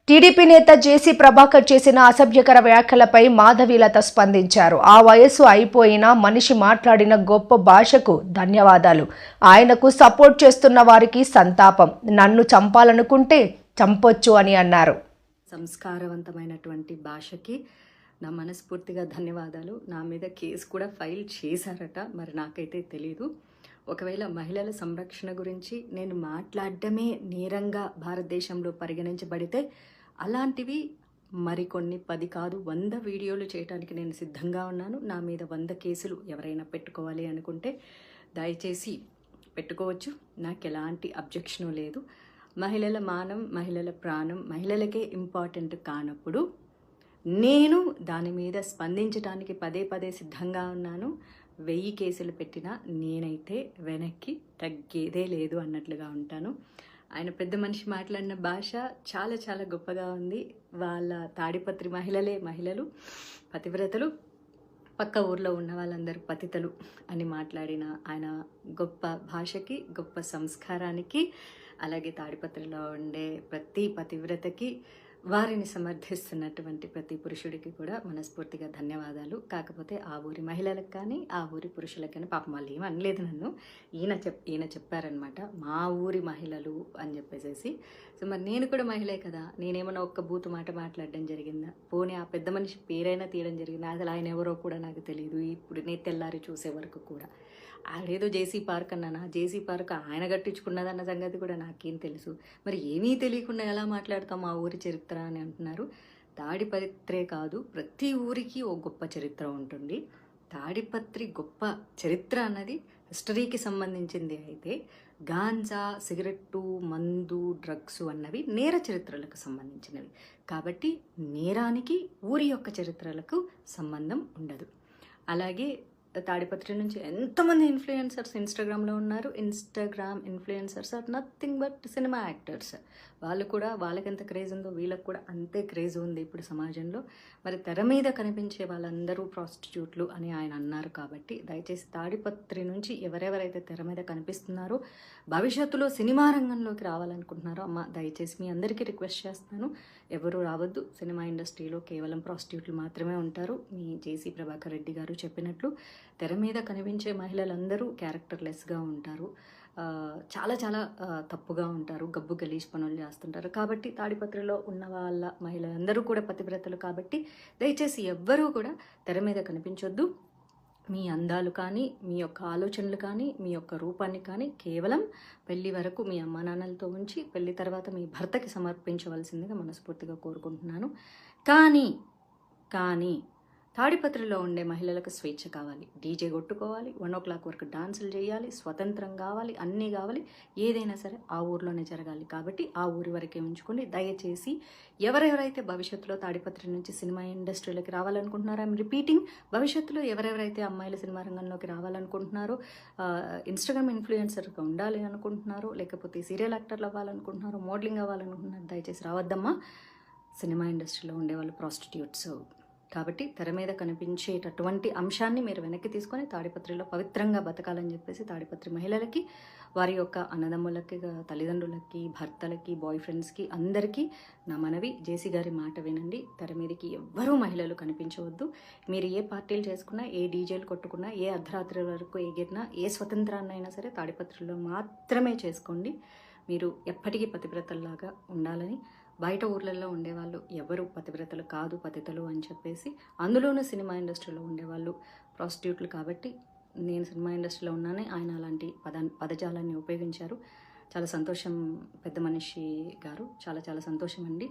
TDP నేత జేసీ ప్రభాకర్ చేసిన అసభ్యకర వ్యాఖ్యలపై మాధవీలత స్పందించారు. ఆ వయస్సు అయిపోయినా మనిషి మాట్లాడిన గొప్ప భాషకు ధన్యవాదాలు. ఆయనకు సపోర్ట్ చేస్తున్న వారికి సంతాపం. నన్ను చంపాలనుకుంటే చంపొచ్చు అని అన్నారు. సంస్కారవంతమైనటువంటి భాషకి నా మనస్ఫూర్తిగా ధన్యవాదాలు. నా మీద కేసు కూడా ఫైల్ చేశారట, మరి నాకైతే తెలీదు. ఒకవేళ మహిళల సంరక్షణ గురించి నేను మాట్లాడడమే నేరంగా భారతదేశంలో పరిగణించబడితే అలాంటివి మరికొన్ని 10 కాదు 100 వీడియోలు చేయడానికి నేను సిద్ధంగా ఉన్నాను. నా మీద 100 కేసులు ఎవరైనా పెట్టుకోవాలి అనుకుంటే దయచేసి పెట్టుకోవచ్చు. నాకు ఎలాంటి అబ్జెక్షను లేదు. మహిళల మానం, మహిళల ప్రాణం మహిళలకే ఇంపార్టెంట్ కానప్పుడు నేను దాని మీద స్పందించడానికి పదే సిద్ధంగా ఉన్నాను. 1000 కేసులు పెట్టినా నేనైతే వెనక్కి తగ్గేదే లేదు అన్నట్లుగా ఉంటాను. ఆయన పెద్ద మనిషి మాట్లాడిన భాష చాలా గొప్పగా ఉంది. వాళ్ళ తాడిపత్రి మహిళలు పతివ్రతలు, పక్క ఊర్లో ఉన్న వాళ్ళందరూ పతితలు అని మాట్లాడిన ఆయన గొప్ప భాషకి, గొప్ప సంస్కారానికి, అలాగే తాడిపత్రిలో ఉండే ప్రతి పతివ్రతకి, వారిని సమర్థిస్తున్నటువంటి ప్రతి పురుషుడికి కూడా మనస్ఫూర్తిగా ధన్యవాదాలు. కాకపోతే ఆ ఊరి మహిళలకు కానీ ఆ ఊరి పురుషులకు కానీ పాపం వాళ్ళు ఏమీ అనలేదు నన్ను. ఈయన చెప్పారనమాట, మా ఊరి మహిళలు అని చెప్పేసి. సో మరి నేను కూడా మహిళే కదా, నేనేమన్నా ఒక్క బూతు మాట మాట్లాడడం జరిగిందా? పోనీ ఆ పెద్ద మనిషి పేరైనా తీయడం జరిగిందా? అసలు ఆయన ఎవరో కూడా నాకు తెలియదు. ఇప్పుడు నేను తెల్లారి చూసే వరకు కూడా ఆడేదో జేసీ పార్క్ అన్నానా, జేసీ పార్క్ ఆయన కట్టించుకున్నదన్న సంగతి కూడా నాకేం తెలుసు. మరి ఏమీ తెలియకుండా ఎలా మాట్లాడతాం మా ఊరి చరిత్ర అని అంటున్నారు. తాడిపత్రే కాదు, ప్రతి ఊరికి ఓ గొప్ప చరిత్ర ఉంటుంది. తాడిపత్రి గొప్ప చరిత్ర అన్నది హిస్టరీకి సంబంధించింది అయితే, గాంజా, సిగరెట్టు, మందు, డ్రగ్స్ అన్నవి నేర చరిత్రలకు సంబంధించినవి. కాబట్టి నేరానికి ఊరి యొక్క చరిత్రలకు సంబంధం ఉండదు. అలాగే తాడిపత్రి నుంచి ఎంతమంది ఇన్ఫ్లుయెన్సర్స్ ఇన్స్టాగ్రామ్లో ఉన్నారు. Instagram influencers are nothing but cinema actors. వాళ్ళు కూడా, వాళ్ళకి ఎంత క్రేజ్ ఉందో వీళ్ళకి కూడా అంతే క్రేజ్ ఉంది ఇప్పుడు సమాజంలో. మరి తెర మీద కనిపించే వాళ్ళందరూ ప్రాస్టిట్యూట్లు అని ఆయన అన్నారు. కాబట్టి దయచేసి తాడిపత్రి నుంచి ఎవరెవరైతే తెర మీద కనిపిస్తున్నారో, భవిష్యత్తులో సినిమా రంగంలోకి రావాలనుకుంటున్నారో, అమ్మ దయచేసి మీ అందరికీ రిక్వెస్ట్ చేస్తాను, ఎవరు రావద్దు. సినిమా ఇండస్ట్రీలో కేవలం ప్రాస్టిట్యూట్లు మాత్రమే ఉంటారు. మీ జేసీ ప్రభాకర్ రెడ్డి గారు చెప్పినట్లు తెర మీద కనిపించే మహిళలందరూ క్యారెక్టర్లెస్గా ఉంటారు, చాలా తప్పుగా ఉంటారు, గబ్బు గలీజ్ పనులు చేస్తుంటారు. కాబట్టి తాడిపత్రిలో ఉన్న వాళ్ళ మహిళలందరూ కూడా పతివ్రతలు. కాబట్టి దయచేసి ఎవ్వరూ కూడా తెర మీద కనిపించొద్దు. మీ అందాలు కానీ, మీ యొక్క ఆలోచనలు కానీ, మీ యొక్క రూపాన్ని కానీ కేవలం పెళ్లి వరకు మీ అమ్మా నాన్నలతో ఉంచి పెళ్లి తర్వాత మీ భర్తకి సమర్పించవలసిందిగా మనస్ఫూర్తిగా కోరుకుంటున్నాను. కానీ తాడిపత్రిలో ఉండే మహిళలకు స్వేచ్ఛ కావాలి. డీజే కొట్టుకోవాలి, 1 o'clock వరకు డాన్సులు చేయాలి, స్వతంత్రం కావాలి, అన్నీ కావాలి. ఏదైనా సరే ఆ ఊరిలోనే జరగాలి. కాబట్టి ఆ ఊరి వరకే ఉంచుకోండి. దయచేసి ఎవరెవరైతే భవిష్యత్తులో తాడిపత్రి నుంచి సినిమా ఇండస్ట్రీలోకి రావాలనుకుంటున్నారో, ఐఎమ్ రిపీటింగ్, భవిష్యత్తులో ఎవరెవరైతే అమ్మాయిల సినిమా రంగంలోకి రావాలనుకుంటున్నారో, ఇన్స్టాగ్రామ్ ఇన్ఫ్లుయెన్సర్గా ఉండాలి అనుకుంటున్నారో, లేకపోతే సీరియల్ యాక్టర్లు అవ్వాలనుకుంటున్నారో, మోడలింగ్ అవ్వాలనుకుంటున్నారో, దయచేసి రావద్దమ్మా. సినిమా ఇండస్ట్రీలో ఉండేవాళ్ళు ప్రాస్టిట్యూట్స్. కాబట్టి తెర మీద కనిపించేటటువంటి అంశాన్ని మీరు వెనక్కి తీసుకొని తాడిపత్రిలో పవిత్రంగా బతకాలని చెప్పేసి తాడిపత్రి మహిళలకి, వారి యొక్క అన్నదమ్ములకి, తల్లిదండ్రులకి, భర్తలకి, బాయ్ ఫ్రెండ్స్కి అందరికీ నా మనవి, జేసీ గారి మాట వినండి. తెర మీదకి ఎవ్వరూ మహిళలు కనిపించవద్దు. మీరు ఏ పార్టీలు చేసుకున్నా, ఏ డీజేలు కొట్టుకున్నా, ఏ అర్ధరాత్రి వరకు ఎగిరినా, ఏ స్వతంత్రాన్ని అయినా సరే తాడిపత్రిలో మాత్రమే చేసుకోండి. మీరు ఎప్పటికీ పతివ్రతల్లాగా ఉండాలని. బయట ఊర్లలో ఉండేవాళ్ళు ఎవరు పతివ్రతలు కాదు, పతితలు అని చెప్పేసి, అందులోనూ సినిమా ఇండస్ట్రీలో ఉండేవాళ్ళు ప్రాస్టిట్యూట్లు. కాబట్టి నేను సినిమా ఇండస్ట్రీలో ఉన్నానే, ఆయన అలాంటి పదజాలాన్ని ఉపయోగించారు. చాలా సంతోషం పెద్ద మనిషి గారు, చాలా సంతోషం అండి.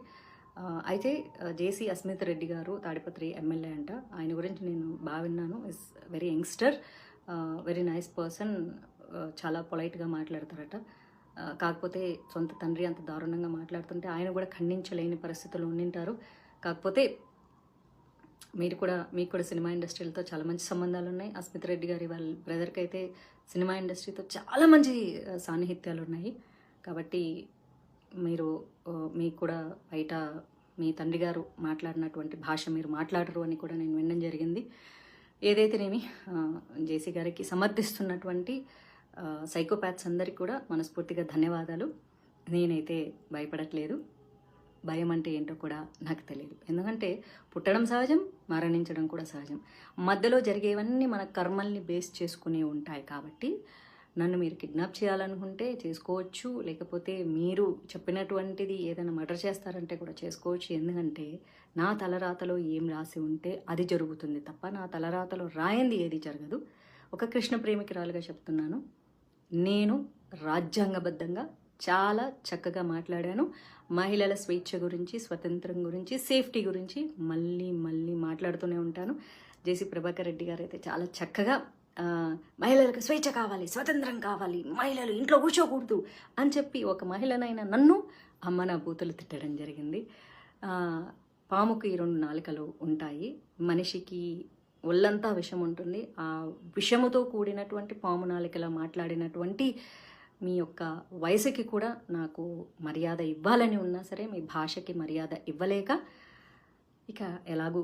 అయితే జేసీ అస్మిత్ రెడ్డి గారు తాడిపత్రి ఎమ్మెల్యే అంట. ఆయన గురించి నేను బాగా విన్నాను. Is very youngster, very nice person, చాలా పొలైట్గా మాట్లాడతారట. కాకపోతే సొంత తండ్రి అంత దారుణంగా మాట్లాడుతుంటే ఆయన కూడా ఖండించలేని పరిస్థితులు ఉండింటారు. కాకపోతే మీకు కూడా సినిమా ఇండస్ట్రీలతో చాలా మంచి సంబంధాలు ఉన్నాయి. అస్మిత్ రెడ్డి గారి వాళ్ళ బ్రదర్కి అయితే సినిమా ఇండస్ట్రీతో చాలా మంచి సాన్నిహిత్యాలు ఉన్నాయి. కాబట్టి మీకు కూడా బయట మీ తండ్రి గారు మాట్లాడినటువంటి భాష మీరు మాట్లాడరు అని కూడా నేను వినడం జరిగింది. ఏదైతేనేమి జేసీ గారికి సమర్థిస్తున్నటువంటి సైకోపాత్స్ అందరికీ కూడా మనస్ఫూర్తిగా ధన్యవాదాలు. నేనైతే భయపడట్లేదు. భయం అంటే ఏంటో కూడా నాకు తెలియదు. ఎందుకంటే పుట్టడం సహజం, మరణించడం కూడా సహజం. మధ్యలో జరిగేవన్నీ మన కర్మల్ని బేస్ చేసుకునే ఉంటాయి. కాబట్టి నన్ను మీరు కిడ్నాప్ చేయాలనుకుంటే చేసుకోవచ్చు, లేకపోతే మీరు చెప్పినటువంటిది ఏదైనా మర్డర్ చేస్తారంటే కూడా చేసుకోవచ్చు. ఎందుకంటే నా తలరాతలో ఏం రాసి ఉంటే అది జరుగుతుంది తప్ప నా తలరాతలో రాయింది ఏది జరగదు. ఒక కృష్ణ ప్రేమికురాలుగా చెప్తున్నాను, నేను రాజ్యాంగబద్ధంగా చాలా చక్కగా మాట్లాడాను. మహిళల స్వేచ్ఛ గురించి, స్వతంత్రం గురించి, సేఫ్టీ గురించి మళ్ళీ మళ్ళీ మాట్లాడుతూనే ఉంటాను. జేసీ ప్రభాకర్ రెడ్డి గారు అయితే చాలా చక్కగా మహిళలకు స్వేచ్ఛ కావాలి, స్వతంత్రం కావాలి, మహిళలు ఇంట్లో కూర్చోకూడదు అని చెప్పి ఒక మహిళనైనా నన్ను అమ్మ నా బూతులు తిట్టడం జరిగింది. పాముకి 2 నాలుకలు ఉంటాయి, మనిషికి ఒళ్ళంతా విషం ఉంటుంది. ఆ విషముతో కూడినటువంటి పాము నాలికలా మాట్లాడినటువంటి మీ యొక్క వయసుకి కూడా నాకు మర్యాద ఇవ్వాలని ఉన్నా సరే మీ భాషకి మర్యాద ఇవ్వలేక, ఇక ఎలాగూ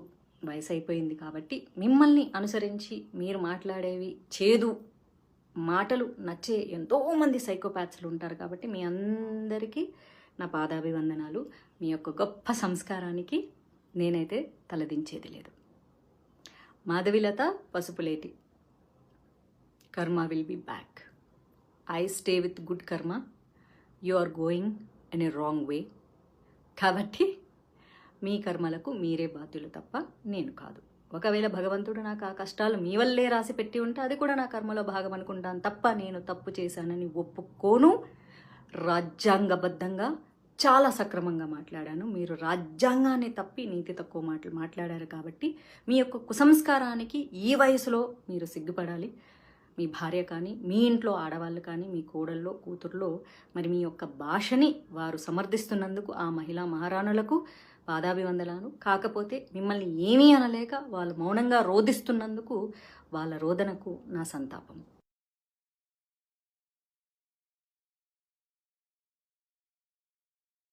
వయసు అయిపోయింది కాబట్టి మిమ్మల్ని అనుసరించి మీరు మాట్లాడేవి చేదు మాటలు నచ్చే ఎంతోమంది సైకోపాత్స్లు ఉంటారు. కాబట్టి మీ అందరికీ నా పాదాభివందనాలు. మీ యొక్క గొప్ప సంస్కారానికి నేనైతే తలదించేది లేదు. Madhavilatha Pasupuleti. Karma will be back. I stay with good karma. You are going in a wrong way. కాబట్టి మీ కర్మలకు మీరే బాధ్యులు తప్ప నేను కాదు. ఒకవేళ భగవంతుడు నాకు ఆ కష్టాలు మీ వల్లే రాసి పెట్టి ఉంటే అది కూడా నా కర్మలో భాగం అనుకుంటాను తప్ప నేను తప్పు చేశానని ఒప్పుకోను. రాజ్యాంగబద్ధంగా చాలా సక్రమంగా మాట్లాడాను. మీరు రాజ్యాంగాన్ని తప్పి నీతి తక్కువ మాటలు మాట్లాడారు కాబట్టి మీ యొక్క కుసంస్కారానికి ఈ వయసులో మీరు సిగ్గుపడాలి. మీ భార్య కానీ, మీ ఇంట్లో ఆడవాళ్ళు కానీ, మీ కోడల్లో కూతుర్లో మరి మీ యొక్క భాషని వారు సమర్థిస్తున్నందుకు ఆ మహిళా మహారాణులకు పాదాభివందనాలు. కాకపోతే మిమ్మల్ని ఏమీ అనలేక వాళ్ళు మౌనంగా రోధిస్తున్నందుకు వాళ్ళ రోదనకు నా సంతాపం.